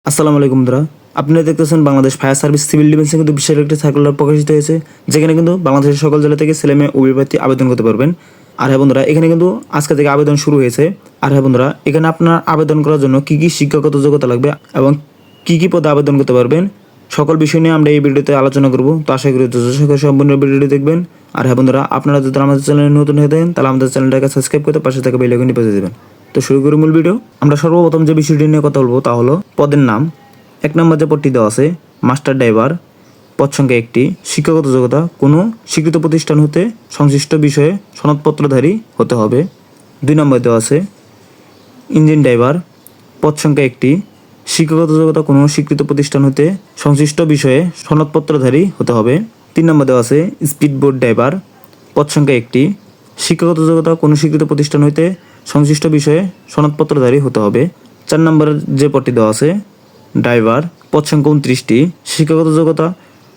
আসসালামু আলাইকুম বন্ধুরা, আপনারা দেখতেছেন বাংলাদেশ ফায়ার সার্ভিস সিভিল ডিফেন্সে কিন্তু বিশেষ একটি সার্কুলার প্রকাশিত হয়েছে, যেখানে কিন্তু বাংলাদেশের সকল জেলা থেকে ছেলেমেয়ে উভয় প্রার্থী আবেদন করতে পারবেন। আর হ্যাঁ বন্ধুরা, এখানে কিন্তু আজকে থেকে আবেদন শুরু হয়েছে। আর হ্যাঁ বন্ধুরা, এখানে আপনার আবেদন করার জন্য কী কী শিক্ষাগত যোগ্যতা লাগবে এবং কী কী পদে আবেদন করতে পারবেন সকল বিষয় নিয়ে আমরা এই ভিডিওতে আলোচনা করব। তো আশা করি সম্পূর্ণ ভিডিওটি দেখবেন। আর হ্যাঁ বন্ধুরা, আপনারা যদি আমাদের চ্যানেলে নতুন হয়ে থাকেন তাহলে আমাদের চ্যানেলটাকে সাবস্ক্রাইব করতে পাশে থাকা বেল আইকনটি বাজিয়ে দেবেন। তো শুরু করি মূল ভিডিও। আমরা সর্বপ্রথম যে বিষয়টি নিয়ে কথা বলবো তা হলো পদের নাম। 1 নম্বর যে পদটি দেওয়া আছে মাস্টার ড্রাইভার, পদ সংখ্যা 1টি। শিক্ষাগত যোগ্যতা কোনো স্বীকৃত প্রতিষ্ঠান হতে সংশ্লিষ্ট বিষয়ে সনদপত্রধারী হতে হবে। 2 নম্বর দেওয়া আছে ইঞ্জিন ড্রাইভার, পদ সংখ্যা 1টি। শিক্ষাগত যোগ্যতা কোনো স্বীকৃত প্রতিষ্ঠান হতে সংশ্লিষ্ট বিষয়ে সনদপত্রধারী হতে হবে। 3 নম্বর দেওয়া আছে স্পিড বোট ড্রাইভার, পদ সংখ্যা 1টি। শিক্ষাগত যোগ্যতা কোনো স্বীকৃত প্রতিষ্ঠান হইতে সংশ্লিষ্ট বিষয়ে সনদপত্রধারী হতে হবে। 4 নম্বরের যে পদটি দেওয়া আছে ড্রাইভার, পদ সংখ্যা 29টি। শিক্ষাগত যোগ্যতা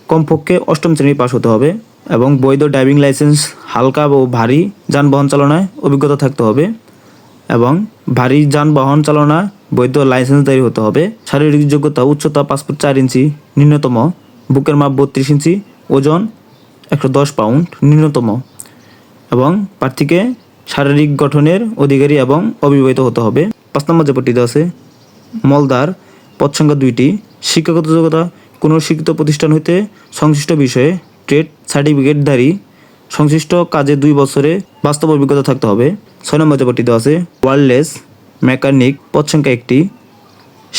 কমপক্ষে 8ম শ্রেণী পাস হতে হবে এবং বৈধ ড্রাইভিং লাইসেন্স, হালকা ও ভারী যানবাহন চালনায় অভিজ্ঞতা থাকতে হবে এবং ভারী যানবাহন চালনা বৈধ লাইসেন্সধারী হতে হবে। শারীরিক যোগ্যতা উচ্চতা 5 ফুট 4 ইঞ্চি ন্যূনতম, বুকের মাপ 32 ইঞ্চি, ওজন 110 পাউন্ড ন্যূনতম এবং প্রার্থীকে শারীরিক গঠনের অধিকারী এবং অবিবাহিত হতে হবে। 5 নম্বর যে পদটি আছে মলদার, পদ সংখ্যা 2টি। শিক্ষাগত যোগ্যতা কোনো শিক্ষিত প্রতিষ্ঠান হইতে সংশ্লিষ্ট বিষয়ে ট্রেড সার্টিফিকেটধারী, সংশ্লিষ্ট কাজে 2 বছরে বাস্তব অভিজ্ঞতা থাকতে হবে। 6 নম্বর যে পদটি আছে ওয়্যারলেস মেকানিক, পদ সংখ্যা 1টি।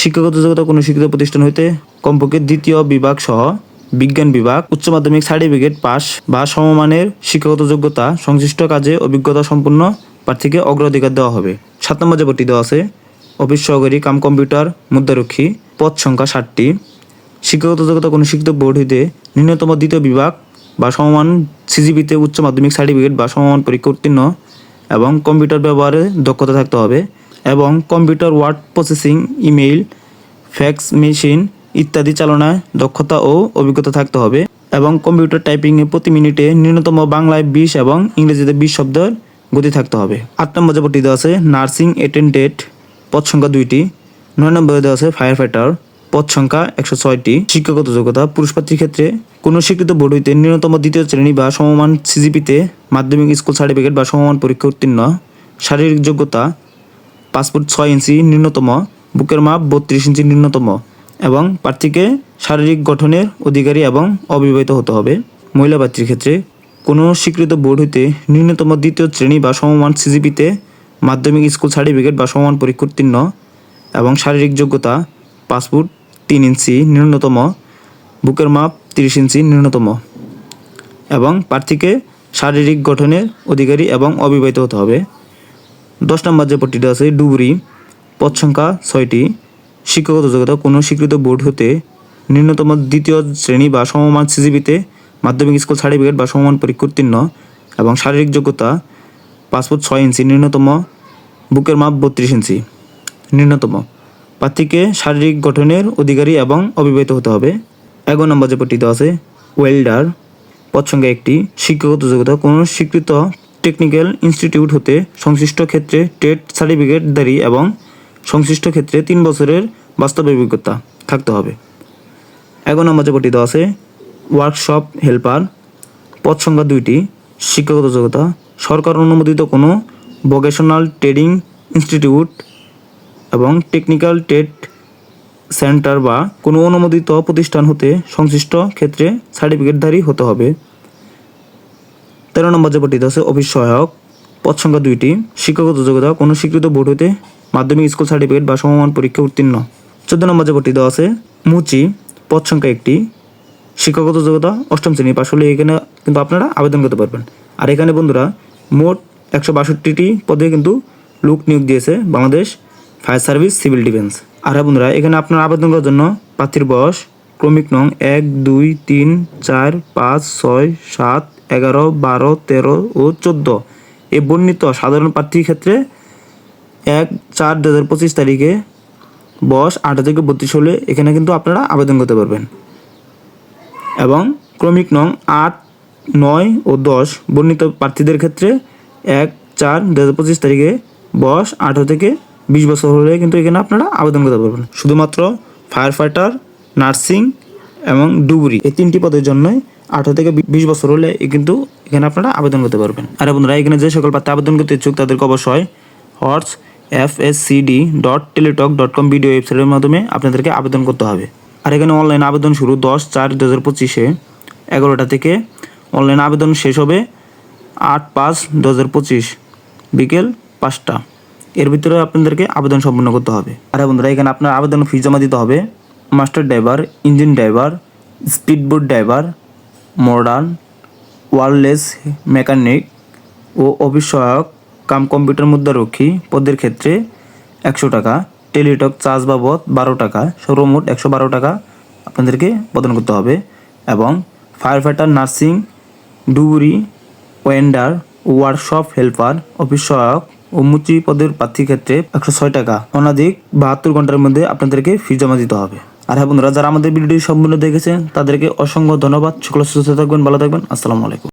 শিক্ষাগত যোগ্যতা কোনো শিক্ষিত প্রতিষ্ঠান হইতে কমপক্ষে 2য় বিভাগ সহ বিজ্ঞান বিভাগ, উচ্চ মাধ্যমিক সার্টিফিকেট পাস বা সমমানের শিক্ষাগত যোগ্যতা, সংশ্লিষ্ট কাজে অভিজ্ঞতা সম্পন্ন প্রার্থীকে অগ্রাধিকার দেওয়া হবে। 7 নম্বর যে পদটি দেওয়া আছে অফিস সহকারী কাম কম্পিউটার মুদ্রারক্ষী, পদ সংখ্যা 60টি। শিক্ষাগত যোগ্যতা কোনো শিক্ষিত বোর্ড হইতে ন্যূনতম 2য় বিভাগ বা সমমান সিজিপিতে উচ্চ মাধ্যমিক সার্টিফিকেট বা সমমান পরীক্ষা উত্তীর্ণ এবং কম্পিউটার ব্যবহারে দক্ষতা থাকতে হবে এবং computer word processing, email, fax machine ইত্যাদি চালনায় দক্ষতা ও অভিজ্ঞতা থাকতে হবে এবং কম্পিউটার টাইপিংয়ে প্রতি মিনিটে ন্যূনতম বাংলায় 20 এবং ইংরেজিতে 20 শব্দের গতি থাকতে হবে। 8 নম্বর যে পদটি দেওয়া আছে নার্সিং অ্যাটেন্ডেন্ট, পদ সংখ্যা 2টি। 9 নম্বরে দেওয়া আছে ফায়ার ফাইটার, পদ সংখ্যা 106টি। শিক্ষাগত যোগ্যতা পুরুষ প্রার্থীর ক্ষেত্রে কোনো স্বীকৃত বোর্ড হইতে ন্যূনতম 2য় শ্রেণী বা সমমান সিজিপিতে মাধ্যমিক স্কুল সার্টিফিকেট বা সমমান পরীক্ষা উত্তীর্ণ। শারীরিক যোগ্যতা 5 ফুট 6 ইঞ্চি ন্যূনতম, বুকের মাপ 32 ইঞ্চি ন্যূনতম এবং প্রার্থীকে শারীরিক গঠনের অধিকারী এবং অবিবাহিত হতে হবে। মহিলা প্রার্থীর ক্ষেত্রে কোনো স্বীকৃত বোর্ড হইতে ন্যূনতম 2য় শ্রেণী বা সমমান সিজিপিতে মাধ্যমিক স্কুল সার্টিফিকেট বা সমমান পরীক্ষা উত্তীর্ণ এবং শারীরিক যোগ্যতা 5 ফুট 3 ইঞ্চি ন্যূনতম, বুকের মাপ 30 ইঞ্চি ন্যূনতম এবং প্রার্থীকে শারীরিক গঠনের অধিকারী এবং অবিবাহিত হতে হবে। 10 নম্বর যে পদটিটা আছে ডুবুরি, পদ সংখ্যা 6টি। শিক্ষাগত যোগ্যতা কোনো স্বীকৃত বোর্ড হতে ন্যূনতম 2য় শ্রেণী বা সমমান সিজিপিতে মাধ্যমিক স্কুল সার্টিফিকেট বা সমমান পরীক্ষা উত্তীর্ণ এবং শারীরিক যোগ্যতা 5 ফুট 6 ইঞ্চি ন্যূনতম, বুকের মাপ 32 ইঞ্চি ন্যূনতম, প্রার্থীকে শারীরিক গঠনের অধিকারী এবং অবিবাহিত হতে হবে। 11 নম্বর যে পদটিতে আছে ওয়েল্ডার, পদ সংখ্যা 1টি। শিক্ষাগত যোগ্যতা কোনো স্বীকৃত টেকনিক্যাল ইনস্টিটিউট হতে সংশ্লিষ্ট ক্ষেত্রে ট্রেড সার্টিফিকেটধারী এবং সংশ্লিষ্ট ক্ষেত্রে 3 বছরের বাস্তব অভিজ্ঞতা থাকতে হবে। 11 নম্বর যে পদটিতে আছে ওয়ার্কশপ হেল্পার, পদ সংখ্যা 2টি। শিক্ষাগত যোগ্যতা সরকার অনুমোদিত কোনো ভোকেশনাল ট্রেনিং ইনস্টিটিউট এবং টেকনিক্যাল ট্রেড সেন্টার বা কোনো অনুমোদিত প্রতিষ্ঠান হতে সংশ্লিষ্ট ক্ষেত্রে সার্টিফিকেটধারী হতে হবে। 13 নম্বর যে পদটিতে আছে অফিস সহায়ক, পদ সংখ্যা 2টি। শিক্ষাগত যোগ্যতা কোনো স্বীকৃত বোর্ড হতে মাধ্যমিক স্কুল সার্টিফিকেট বা সমমান পরীক্ষা উত্তীর্ণ। 14 নম্বর যে পদটি দেওয়া আছে মুচি, পদ সংখ্যা 1টি। শিক্ষাগত যোগ্যতা 8ম শ্রেণী পাশ হলে এখানে কিন্তু আপনারা আবেদন করতে পারবেন। আর এখানে বন্ধুরা মোট 162টি পদে কিন্তু লোক নিয়োগ দিয়েছে Bangladesh fire service civil defence. আর বন্ধুরা এখানে আপনার আবেদন করার জন্য প্রার্থীর বয়স ক্রমিক নং 1, 2, 3, 4, 5, 6, 7, 11, 12, 13 ও 14 এই বর্ণিত সাধারণ প্রার্থীর ক্ষেত্রে 1/4/2025 তারিখে বয়স 18 থেকে 32 হলে এখানে কিন্তু আপনারা আবেদন করতে পারবেন এবং ক্রমিক নং 8, 9 ও 10 বর্ণিত প্রার্থীদের ক্ষেত্রে 1/4/2025 তারিখে বয়স 18 থেকে 20 বছর হলে কিন্তু এখানে আপনারা আবেদন করতে পারবেন। শুধুমাত্র ফায়ার ফাইটার, নার্সিং এবং ডুবুরি, এই 3টি পদের জন্যই 18 থেকে 20 বছর হলে কিন্তু এখানে আপনারা আবেদন করতে পারবেন। আর বন্ধুরা এখানে যে সকল প্রার্থী আবেদন করতে ইচ্ছুক তাদেরকে অবশ্যই horsefscd.teletalk.com ভিডিও ওয়েবসাইটের মাধ্যমে আপনাদেরকে আবেদন করতে হবে। আর এখানে অনলাইন আবেদন শুরু 10/4/2025 11টা থেকে, অনলাইন আবেদন শেষ হবে 8/5/2025 বিকেল 5টা। এর ভিতরে আপনাদেরকে আবেদন সম্পন্ন করতে হবে। আর বন্ধুরা এখানে আপনার আবেদন ফি জমা দিতে হবে master driver, engine driver, speedboat driver, modern, wireless mechanic ও অফিস সহায়ক কাম কম্পিউটার মুদ্রারক্ষী পদের ক্ষেত্রে 100 টাকা, টেলিটক চার্জ বাবদ 12 টাকা, সর্বমোট 112 টাকা আপনাদেরকে প্রদান করতে হবে। এবং ফায়ার ফাইটার, নার্সিং, ডুবুরি, ওয়েন্ডার, ওয়ার্কশপ হেল্পার, অফিস সহায়ক ও মুচি পদের প্রার্থীর ক্ষেত্রে 106 টাকা, অনধিক 72 ঘন্টার মধ্যে আপনাদেরকে ফি জমা দিতে হবে। আর হ্যাঁ বন্ধুরা, যারা আমাদের ভিডিওটি সম্পূর্ণ দেখেছেন তাদেরকে অসংখ্য ধন্যবাদ। সকলে সুস্থ থাকবেন, ভালো থাকবেন। আসসালামু আলাইকুম।